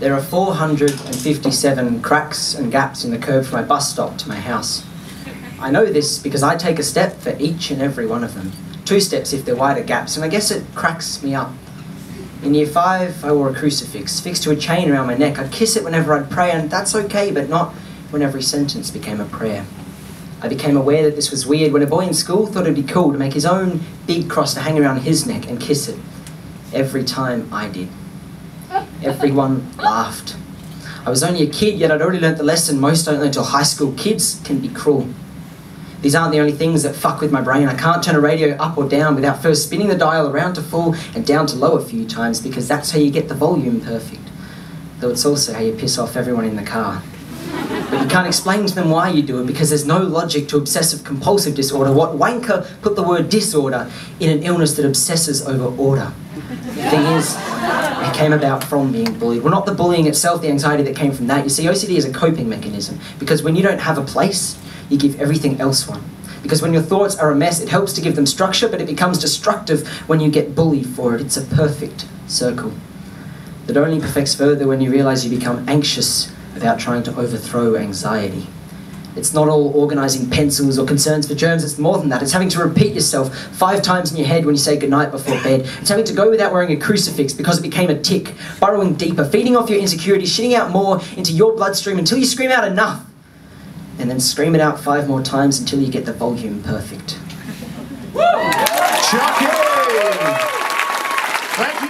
There are 457 cracks and gaps in the curb from my bus stop to my house. I know this because I take a step for each and every one of them. 2 steps if they're wider gaps, and I guess it cracks me up. In year 5, I wore a crucifix, fixed to a chain around my neck. I'd kiss it whenever I'd pray, and that's okay, but not when every sentence became a prayer. I became aware that this was weird when a boy in school thought it'd be cool to make his own big cross to hang around his neck and kiss it. Every time I did. Everyone laughed. I was only a kid, yet I'd already learnt the lesson most don't learn until high school. Kids can be cruel. These aren't the only things that fuck with my brain. I can't turn a radio up or down without first spinning the dial around to full and down to low a few times, because that's how you get the volume perfect. Though it's also how you piss off everyone in the car. But you can't explain to them why you do it, because there's no logic to obsessive-compulsive disorder. What wanker put the word disorder in an illness that obsesses over order? The thing is, it came about from being bullied. Well, not the bullying itself, the anxiety that came from that. You see, OCD is a coping mechanism, because when you don't have a place, you give everything else one. Because when your thoughts are a mess, it helps to give them structure, but it becomes destructive when you get bullied for it. It's a perfect circle that only perfects further when you realise you become anxious about trying to overthrow anxiety. It's not all organising pencils or concerns for germs, it's more than that. It's having to repeat yourself 5 times in your head when you say goodnight before bed. It's having to go without wearing a crucifix because it became a tic, burrowing deeper, feeding off your insecurities, shitting out more into your bloodstream until you scream out enough. And then scream it out 5 more times until you get the volume perfect. Chuckie! Thank you.